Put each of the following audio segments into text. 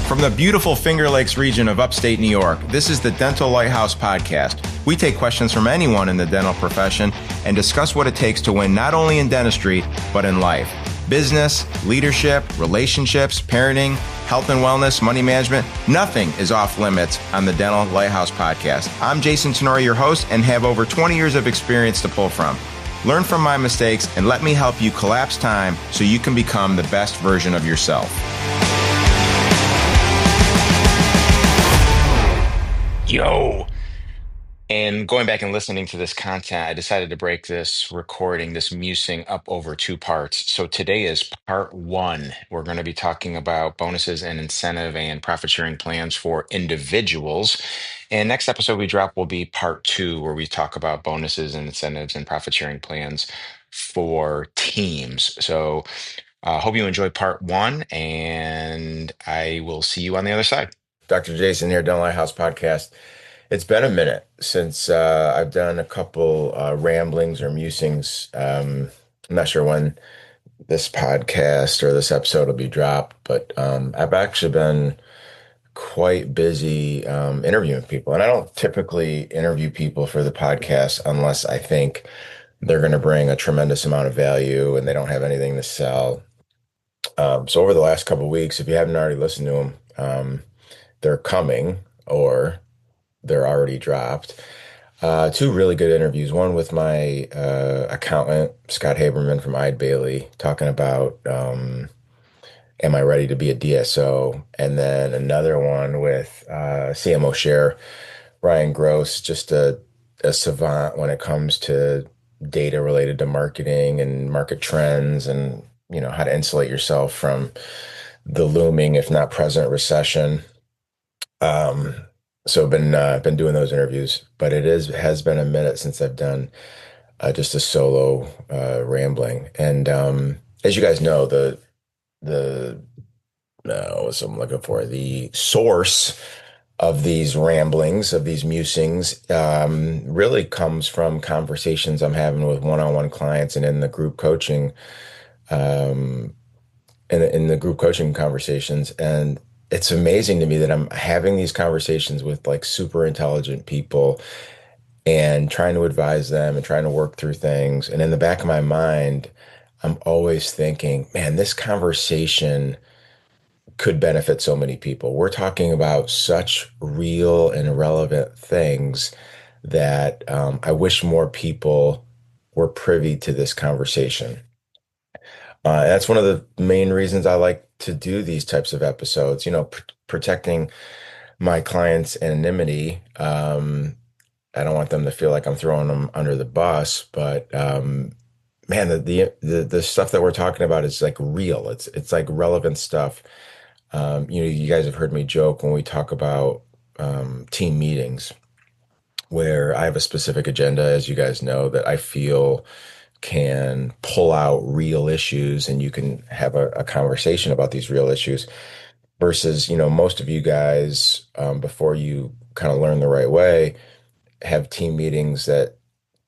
From the beautiful Finger Lakes region of upstate New York, this is the Dental Lighthouse Podcast. We take questions from anyone in the dental profession and discuss what it takes to win not only in dentistry, but in life. Business, leadership, relationships, parenting, health and wellness, money management, nothing is off limits on the Dental Lighthouse Podcast. I'm Jason Tenori, your host, and have over 20 years of experience to pull from. Learn from my mistakes and let me help you collapse time so you can become the best version of yourself. Yo! And going back and listening to this content, I decided to break this recording, this musing up over two parts. So today is part one. We're going to be talking about bonuses and incentive and profit sharing plans for individuals. And next episode we drop will be part two, where we talk about bonuses and incentives and profit sharing plans for teams. So hope you enjoyed part one, and I will see you on the other side. Dr. Jason here, Dental Lighthouse Podcast. It's been a minute since I've done a couple ramblings or musings. I'm not sure when this podcast or this episode will be dropped, but I've actually been quite busy interviewing people. And I don't typically interview people for the podcast unless I think they're going to bring a tremendous amount of value and they don't have anything to sell. So over the last couple of weeks, if you haven't already listened to them, they're coming or they're already dropped. Two really good interviews. One with my accountant, Scott Haberman from Eide Bailey, talking about am I ready to be a DSO? And then another one with CMO Share, Ryan Gross, just a savant when it comes to data related to marketing and market trends and how to insulate yourself from the looming, if not present, recession. So I've been doing those interviews, but has been a minute since I've done just a solo rambling. And as you guys know, what's I'm looking for, the source of these ramblings, of these musings, really comes from conversations I'm having with one-on-one clients and in the group coaching, in the group coaching conversations. And it's amazing to me that I'm having these conversations with like super intelligent people and trying to advise them and trying to work through things. And in the back of my mind, I'm always thinking, man, this conversation could benefit so many people. We're talking about such real and relevant things that I wish more people were privy to this conversation. That's one of the main reasons I like to do these types of episodes, protecting my clients' anonymity. I don't want them to feel like I'm throwing them under the bus, but man, the stuff that we're talking about is like real. It's like relevant stuff. You guys have heard me joke when we talk about team meetings, where I have a specific agenda, as you guys know, that I feel can pull out real issues and you can have a conversation about these real issues versus, most of you guys, before you kind of learn the right way, have team meetings that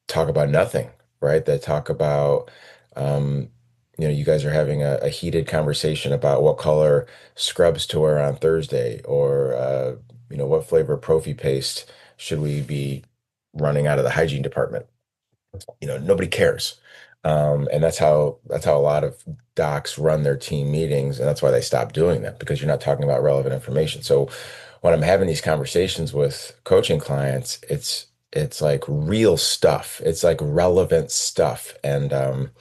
talk about nothing, right? That talk about, you guys are having a heated conversation about what color scrubs to wear on Thursday or, what flavor Profi paste should we be running out of the hygiene department. Nobody cares. And that's how a lot of docs run their team meetings. And that's why they stop doing them, because you're not talking about relevant information. So when I'm having these conversations with coaching clients, it's like real stuff. It's like relevant stuff. And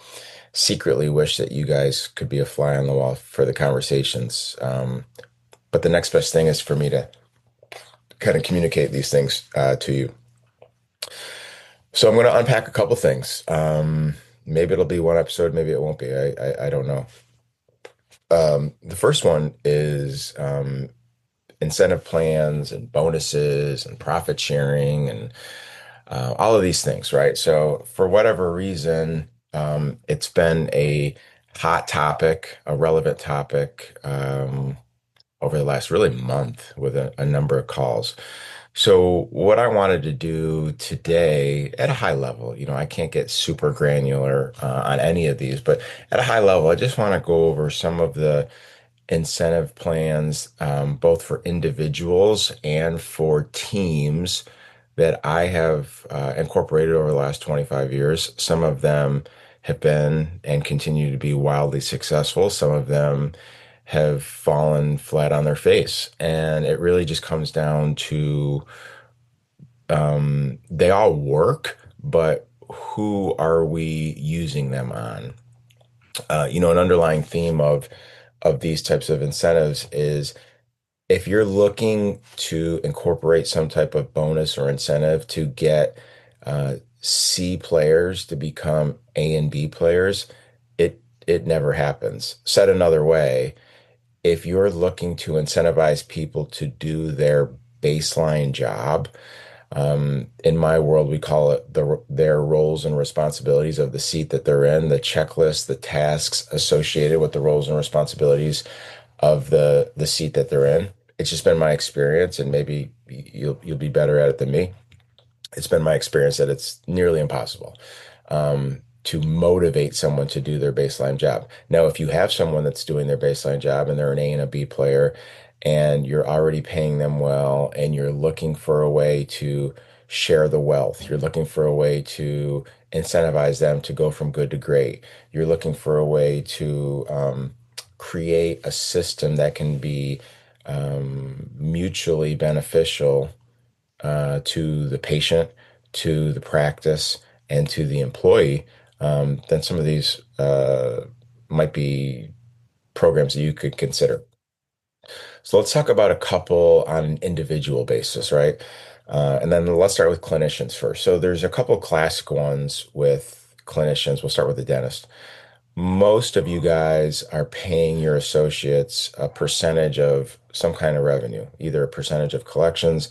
secretly wish that you guys could be a fly on the wall for the conversations. But the next best thing is for me to kind of communicate these things to you. So I'm going to unpack a couple things. Maybe it'll be one episode, maybe it won't be. I don't know. The first one is incentive plans and bonuses and profit sharing and all of these things, right? So for whatever reason, it's been a hot topic, a relevant topic over the last really month with a number of calls. So what I wanted to do today at a high level, I can't get super granular on any of these, but at a high level, I just want to go over some of the incentive plans, both for individuals and for teams that I have incorporated over the last 25 years. Some of them have been and continue to be wildly successful. Some of them have fallen flat on their face. And it really just comes down to they all work, but who are we using them on? An underlying theme of these types of incentives is if you're looking to incorporate some type of bonus or incentive to get C players to become A and B players, it never happens. Said another way, if you're looking to incentivize people to do their baseline job, in my world, we call it their roles and responsibilities of the seat that they're in, the checklist, the tasks associated with the roles and responsibilities of the seat that they're in. It's just been my experience, and maybe you'll be better at it than me. It's been my experience that it's nearly impossible to motivate someone to do their baseline job. Now, if you have someone that's doing their baseline job and they're an A and a B player, and you're already paying them well, and you're looking for a way to share the wealth, you're looking for a way to incentivize them to go from good to great, you're looking for a way to create a system that can be mutually beneficial to the patient, to the practice, and to the employee, then some of these might be programs that you could consider. So let's talk about a couple on an individual basis, right? And then let's start with clinicians first. So there's a couple classic ones with clinicians. We'll start with the dentist. Most of you guys are paying your associates a percentage of some kind of revenue, either a percentage of collections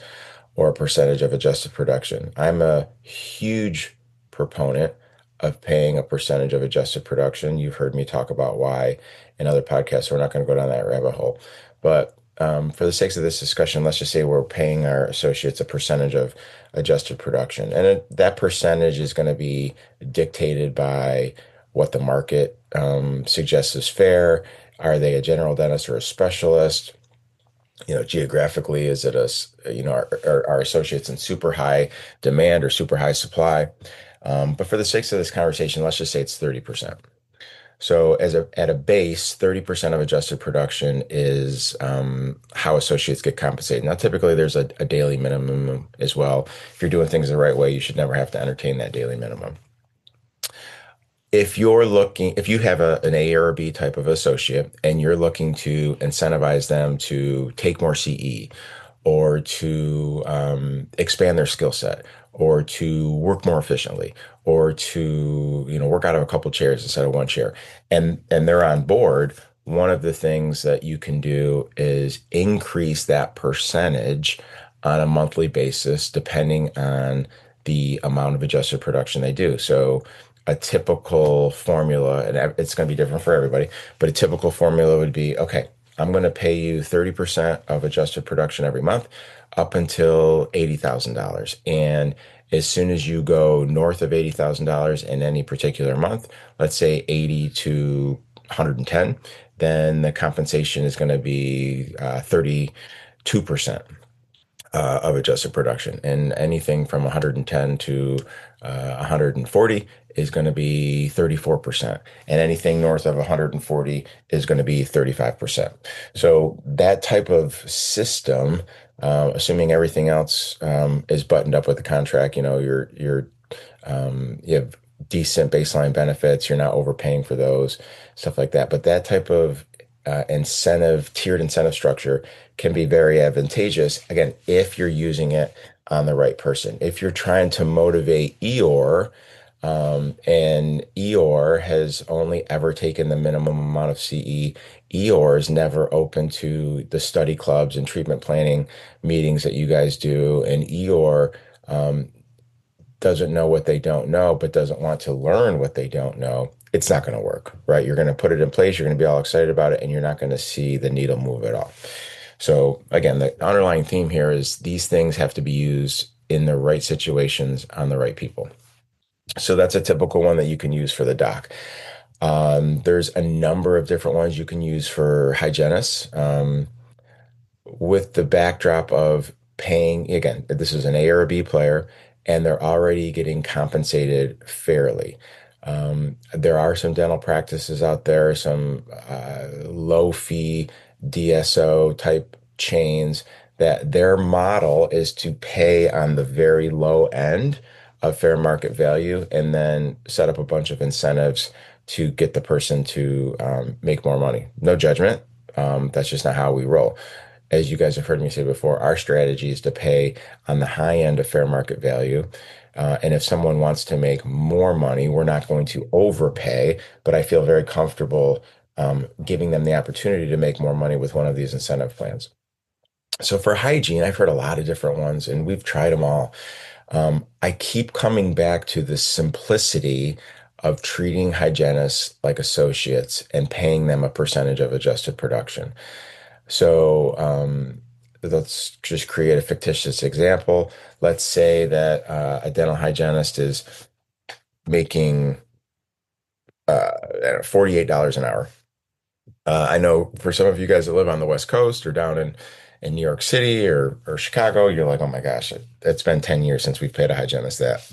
or a percentage of adjusted production. I'm a huge proponent of paying a percentage of adjusted production. You've heard me talk about why in other podcasts, so we're not going to go down that rabbit hole. But for the sakes of this discussion, let's just say we're paying our associates a percentage of adjusted production. And that percentage is going to be dictated by what the market suggests is fair. Are they a general dentist or a specialist? Geographically, is it our associates in super high demand or super high supply? But for the sakes of this conversation, let's just say it's 30%. So at a base, 30% of adjusted production is how associates get compensated. Now, typically there's a daily minimum as well. If you're doing things the right way, you should never have to entertain that daily minimum. If you have an A or a B type of associate and you're looking to incentivize them to take more CE or to expand their skill set or to work more efficiently or to, work out of a couple chairs instead of one chair, and they're on board, one of the things that you can do is increase that percentage on a monthly basis, depending on the amount of adjusted production they do. So a typical formula, and it's going to be different for everybody, but a typical formula would be, okay, I'm going to pay you 30% of adjusted production every month up until $80,000. And as soon as you go north of $80,000 in any particular month, let's say 80 to 110, then the compensation is going to be 32% of adjusted production. And anything from 110 to 140 is going to be 34%. And anything north of 140 is going to be 35%. So that type of system, assuming everything else is buttoned up with the contract, you have decent baseline benefits, you're not overpaying for those, stuff like that. But that type of tiered incentive structure can be very advantageous, again, if you're using it on the right person. If you're trying to motivate Eeyore, and Eeyore has only ever taken the minimum amount of CE, Eeyore is never open to the study clubs and treatment planning meetings that you guys do, and Eeyore doesn't know what they don't know, but doesn't want to learn what they don't know, it's not going to work, right? You're going to put it in place, you're going to be all excited about it, and you're not going to see the needle move at all. So again, the underlying theme here is these things have to be used in the right situations on the right people. So that's a typical one that you can use for the doc. There's a number of different ones you can use for hygienists. With the backdrop of paying, again, this is an A or a B player, and they're already getting compensated fairly. There are some dental practices out there, some low fee DSO type chains that their model is to pay on the very low end of fair market value and then set up a bunch of incentives to get the person to make more money. No judgment. That's just not how we roll. As you guys have heard me say before, our strategy is to pay on the high end of fair market value. And if someone wants to make more money, we're not going to overpay, but I feel very comfortable giving them the opportunity to make more money with one of these incentive plans. So for hygiene, I've heard a lot of different ones and we've tried them all. I keep coming back to the simplicity of treating hygienists like associates and paying them a percentage of adjusted production. So let's just create a fictitious example. Let's say that a dental hygienist is making $48 an hour. I know for some of you guys that live on the West Coast or down in New York City or Chicago, you're like, oh my gosh, it's been 10 years since we've paid a hygienist that.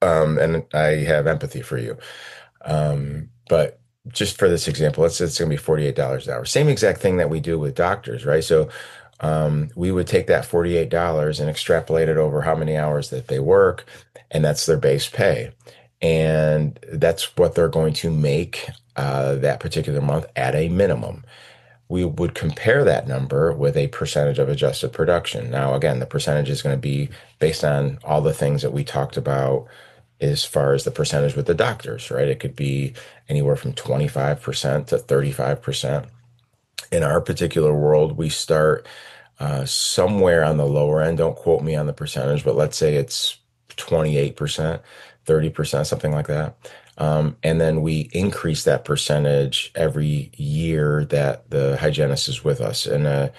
And I have empathy for you. But just for this example, let's say it's going to be $48 an hour. Same exact thing that we do with doctors, right? So we would take that $48 and extrapolate it over how many hours that they work, and that's their base pay. And that's what they're going to make that particular month at a minimum. We would compare that number with a percentage of adjusted production. Now, again, the percentage is going to be based on all the things that we talked about as far as the percentage with the doctors, right? It could be anywhere from 25% to 35%. In our particular world, we start somewhere on the lower end. Don't quote me on the percentage, but let's say it's 28%, 30%, something like that. And then we increase that percentage every year that the hygienist is with us in an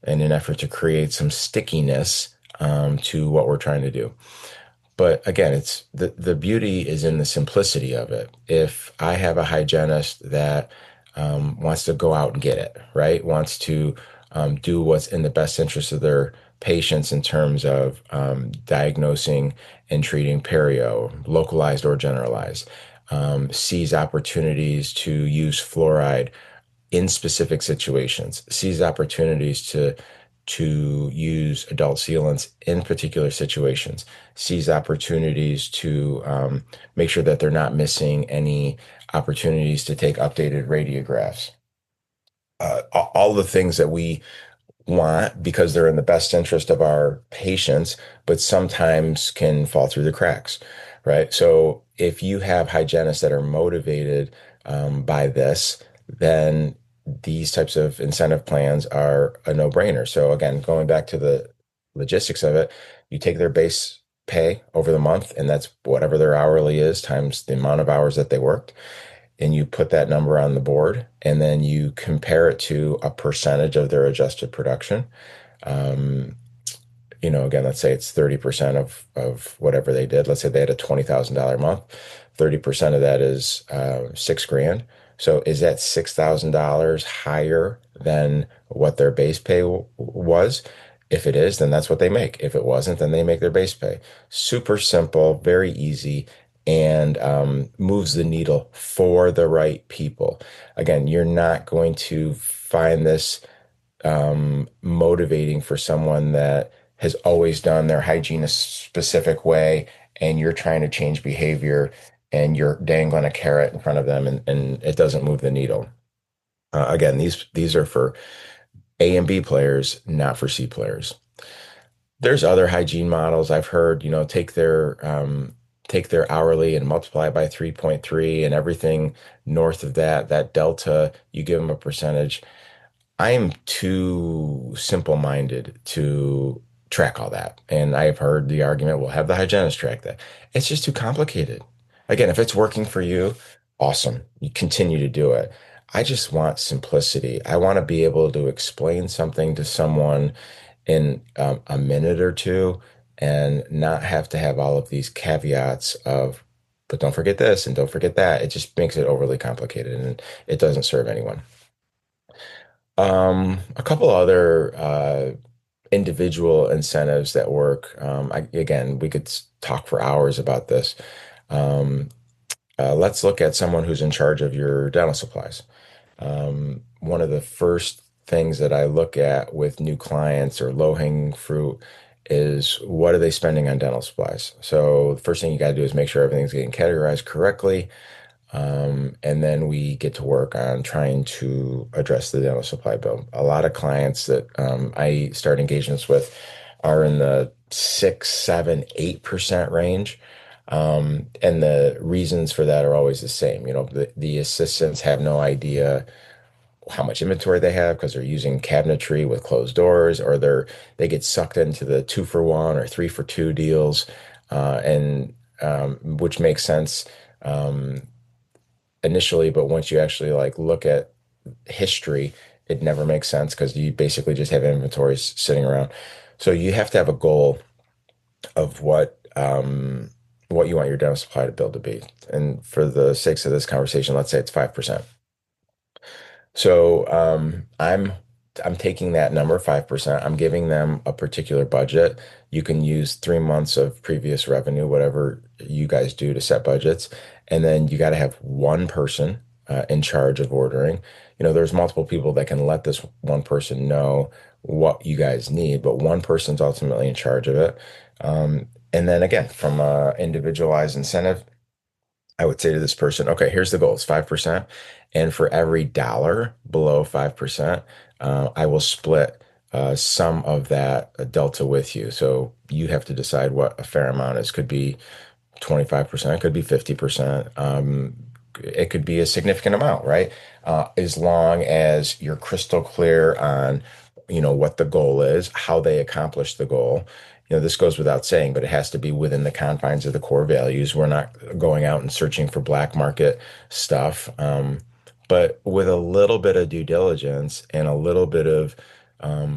effort to create some stickiness to what we're trying to do. But again, it's the beauty is in the simplicity of it. If I have a hygienist that wants to go out and get it, right? Wants to do what's in the best interest of their patients in terms of diagnosing and treating perio, localized or generalized, sees opportunities to use fluoride in specific situations, sees opportunities to use adult sealants in particular situations, sees opportunities to make sure that they're not missing any opportunities to take updated radiographs. All the things that we want because they're in the best interest of our patients, but sometimes can fall through the cracks, right? So if you have hygienists that are motivated by this, then these types of incentive plans are a no-brainer. So again, going back to the logistics of it, you take their base pay over the month, and that's whatever their hourly is times the amount of hours that they worked and you put that number on the board and then you compare it to a percentage of their adjusted production. Um, again, let's say it's 30% of whatever they did. Let's say they had a $20,000 month. 30% of that is 6 grand. So is that $6,000 higher than what their base pay was? If it is, then that's what they make. If it wasn't, then they make their base pay. Super simple, very easy, and moves the needle for the right people. Again, you're not going to find this motivating for someone that has always done their hygiene a specific way and you're trying to change behavior and you're dangling a carrot in front of them and it doesn't move the needle. Again, these are for A and B players, not for C players. There's other hygiene models I've heard, take their hourly and multiply it by 3.3 and everything north of that, that delta, you give them a percentage. I'm too simple-minded to track all that. And I've heard the argument, well, have the hygienist track that. It's just too complicated. Again, if it's working for you, awesome. You continue to do it. I just want simplicity. I want to be able to explain something to someone in a minute or two and not have to have all of these caveats of but don't forget this and don't forget that. It just makes it overly complicated and it doesn't serve anyone. A couple other individual incentives that work. Again, we could talk for hours about this. Um, let's look at someone who's in charge of your dental supplies. One of the first things that I look at with new clients or low-hanging fruit is what are they spending on dental supplies? So the first thing you got to do is make sure everything's getting categorized correctly. And then we get to work on trying to address the dental supply bill. A lot of clients that I start engagements with are in the 6, 7, 8% range. And the reasons for that are always the same. The assistants have no idea how much inventory they have because they're using cabinetry with closed doors, or they get sucked into the 2 for 1 or 3 for 2 deals, and which makes sense initially, but once you actually like look at history, it never makes sense because you basically just have inventories sitting around. So you have to have a goal of what you want your dental supply to build to be. And for the sakes of this conversation, let's say it's 5%. So I'm taking that number, 5%. I'm giving them a particular budget. You can use 3 months of previous revenue, whatever you guys do to set budgets. And then you got to have one person in charge of ordering. There's multiple people that can let this one person know what you guys need, but one person's ultimately in charge of it. And then again, from a individualized incentive, I would say to this person, okay, here's the goal. It's 5%. And for every dollar below 5%, I will split some of that delta with you. So you have to decide what a fair amount is. Could be 25%, could be 50%. It could be a significant amount, right? As long as you're crystal clear on, what the goal is, how they accomplish the goal. This goes without saying, but it has to be within the confines of the core values. We're not going out and searching for black market stuff. But with a little bit of due diligence and a little bit of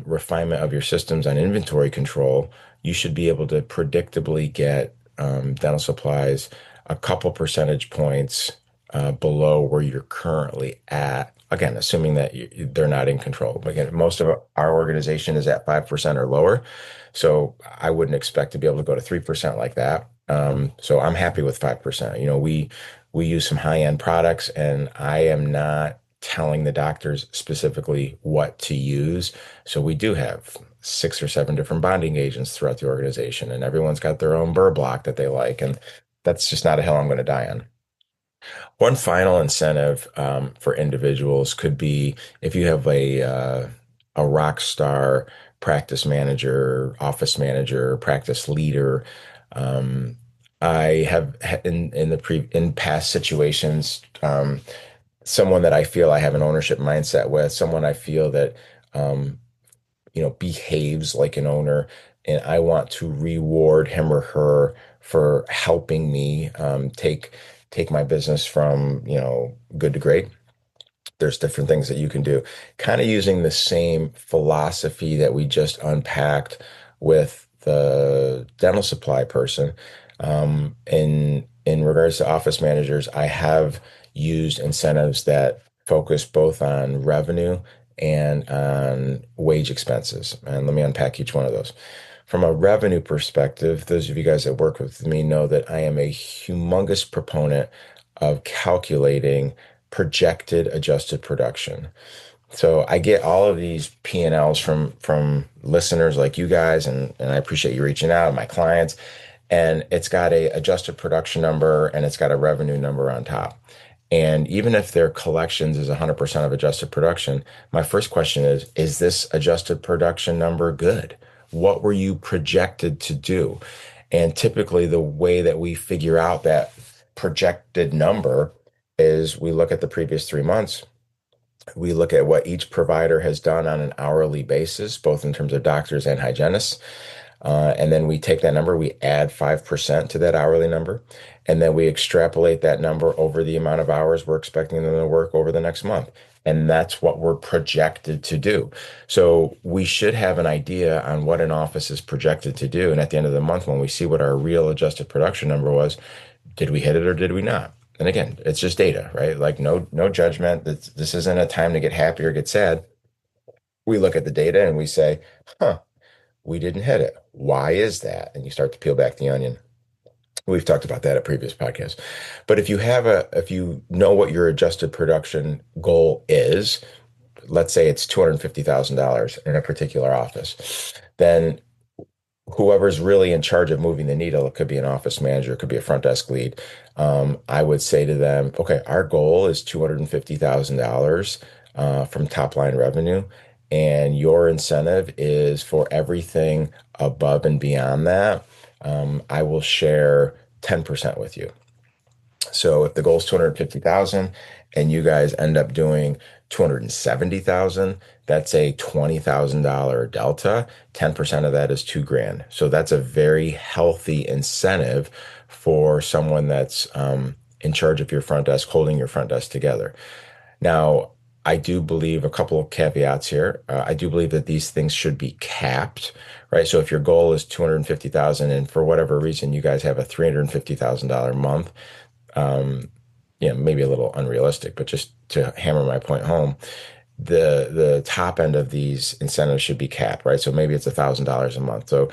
refinement of your systems on inventory control, you should be able to predictably get dental supplies a couple percentage points below where you're currently at. Again, assuming that they're not in control. But again, most of our organization is at 5% or lower. So I wouldn't expect to be able to go to 3% like that. So I'm happy with 5%. We use some high-end products, and I am not telling the doctors specifically what to use. So we do have 6 or 7 different bonding agents throughout the organization, and everyone's got their own burr block that they like, and that's just not a hill I'm going to die on. One final incentive for individuals could be if you have a rock star practice manager, office manager, practice leader. Um, I have in past situations, someone that I feel I have an ownership mindset with, someone I feel that um, behaves like an owner, and I want to reward him or her for helping me take my business from, good to great. There's different things that you can do, kind of using the same philosophy that we just unpacked with the dental supply person. In regards to office managers, I have used incentives that focus both on revenue and on wage expenses. And let me unpack each one of those. From a revenue perspective, those of you guys that work with me know that I am a humongous proponent of calculating projected adjusted production. So I get all of these P&Ls from listeners like you guys, and I appreciate you reaching out, my clients, and it's got a adjusted production number and it's got a revenue number on top. And even if their collections is 100% of adjusted production, my first question is this adjusted production number good? What were you projected to do? And typically the way that we figure out that projected number is we look at the previous 3 months. We look at what each provider has done on an hourly basis, both in terms of doctors and hygienists. And then we take that number, we add 5% to that hourly number, and then we extrapolate that number over the amount of hours we're expecting them to work over the next month. And that's what we're projected to do. So we should have an idea on what an office is projected to do. And at the end of the month, when we see what our real adjusted production number was, Did we hit it or did we not? And again, it's just data, right? Like no judgment. This isn't a time to get happy or get sad. We look at the data and we say, huh, we didn't hit it. Why is that? And you start to peel back the onion. We've talked about that at previous podcasts. But if you know what your adjusted production goal is, let's say it's $250,000 in a particular office, then whoever's really in charge of moving the needle, it could be an office manager, it could be a front desk lead. I would say to them, okay, our goal is $250,000 from top line revenue. And your incentive is for everything above and beyond that. I will share 10% with you. So if the goal is 250,000 and you guys end up doing 270,000, that's a $20,000 delta. 10% of that is 2 grand. So that's a very healthy incentive for someone that's in charge of your front desk, holding your front desk together. Now, I do believe a couple of caveats here. I do believe that these things should be capped, right? So if your goal is 250,000 and for whatever reason you guys have a $350,000 month, um, maybe a little unrealistic, but just to hammer my point home, the top end of these incentives should be capped, right? So maybe it's $1,000 a month. So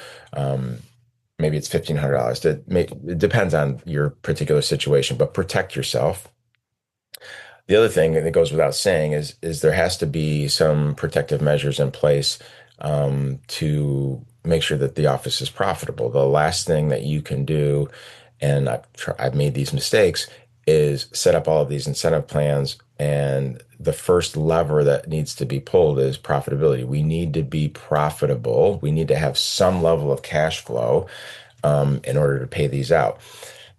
maybe it's $1,500. It depends on your particular situation, but protect yourself. The other thing that goes without saying is there has to be some protective measures in place to make sure that the office is profitable. The last thing that you can do, and I've made these mistakes, is set up all of these incentive plans, and the first lever that needs to be pulled is profitability. We need to be profitable. We need to have some level of cash flow in order to pay these out.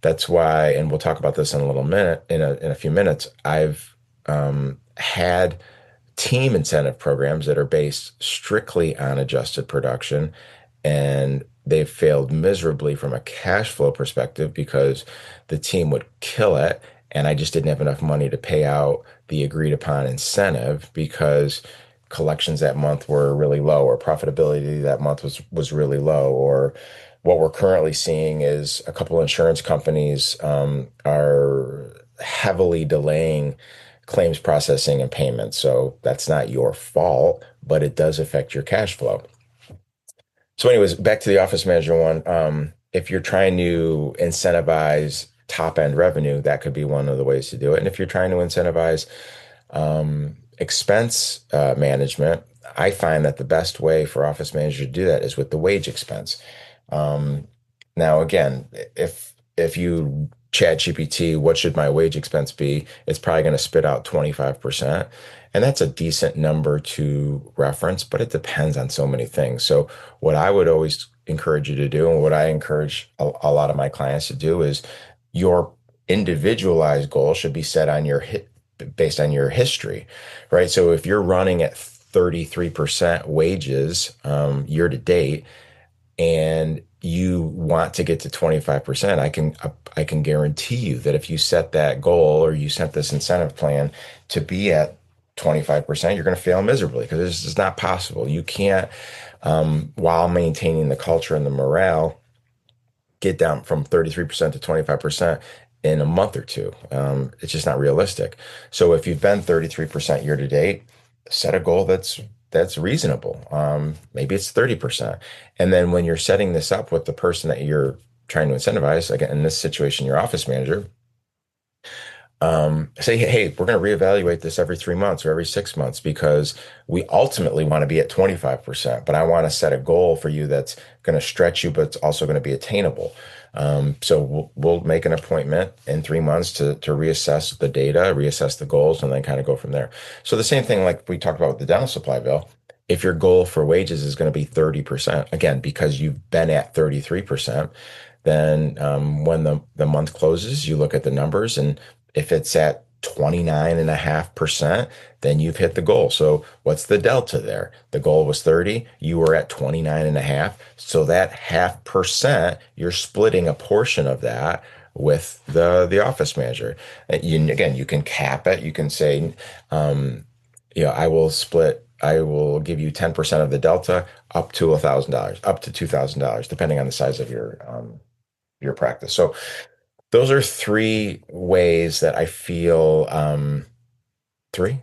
That's why, and we'll talk about this in a little minute, in a few minutes. I've had team incentive programs that are based strictly on adjusted production, and they've failed miserably from a cash flow perspective because the team would kill it, and I just didn't have enough money to pay out the agreed upon incentive because collections that month were really low, or profitability that month was really low, or what we're currently seeing is a couple insurance companies are heavily delaying claims processing and payments. So that's not your fault, but it does affect your cash flow. So, anyways, back to the office manager one. If you're trying to incentivize top end revenue, that could be one of the ways to do it. And if you're trying to incentivize expense management, I find that the best way for office managers to do that is with the wage expense. Um, Now, again, if you chat GPT, what should my wage expense be? It's probably going to spit out 25%. And that's a decent number to reference, but it depends on so many things. So, what I would always encourage you to do, and what I encourage a lot of my clients to do, is your individualized goal should be set on your hit based on your history, right? So, if you're running at 33% wages year to date, and you want to get to 25%, I can guarantee you that if you set that goal or you set this incentive plan to be at 25%, you're going to fail miserably because this is not possible. You can't, while maintaining the culture and the morale, get down from 33% to 25% in a month or two. It's just not realistic. So if you've been 33% year to date, set a goal that's reasonable. Maybe it's 30%. And then when you're setting this up with the person that you're trying to incentivize, again, in this situation, your office manager, say, hey, we're going to reevaluate this every 3 months or every 6 months because we ultimately want to be at 25%, but I want to set a goal for you that's going to stretch you, but it's also going to be attainable. So we'll make an appointment in 3 months to reassess the data, reassess the goals, and then kind of go from there. So the same thing like we talked about with the dental supply bill. If your goal for wages is going to be 30%, again, because you've been at 33%, then when the month closes, you look at the numbers, and if it's at 29.5%, then you've hit the goal. So what's the delta there? The goal was 30, you were at 29.5. So that half percent, you're splitting a portion of that with the office manager. Again, you can cap it. You can say, I will give you 10% of the delta up to $1,000, up to $2,000, depending on the size of your practice. So Those are three ways that I feel. Three.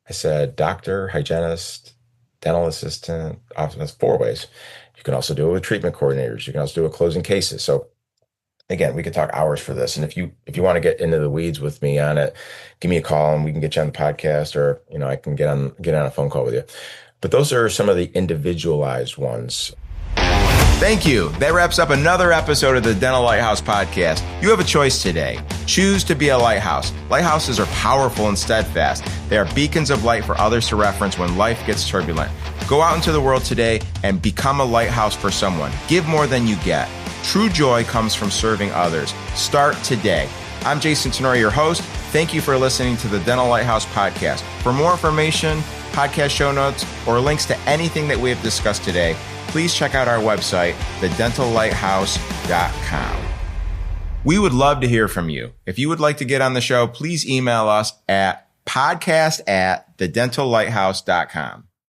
I said doctor, hygienist, dental assistant. Often that's four ways. You can also do it with treatment coordinators. You can also do it with closing cases. So again, we could talk hours for this. And if you want to get into the weeds with me on it, give me a call and we can get you on the podcast, or I can get on a phone call with you. But those are some of the individualized ones. Thank you. That wraps up another episode of the Dental Lighthouse podcast. You have a choice today. Choose to be a lighthouse. Lighthouses are powerful and steadfast. They are beacons of light for others to reference when life gets turbulent. Go out into the world today and become a lighthouse for someone. Give more than you get. True joy comes from serving others. Start today. I'm Jason Tenori, your host. Thank you for listening to the Dental Lighthouse podcast. For more information, podcast show notes, or links to anything that we have discussed today, please check out our website, thedentallighthouse.com. We would love to hear from you. If you would like to get on the show, please email us at podcast@thedentallighthouse.com.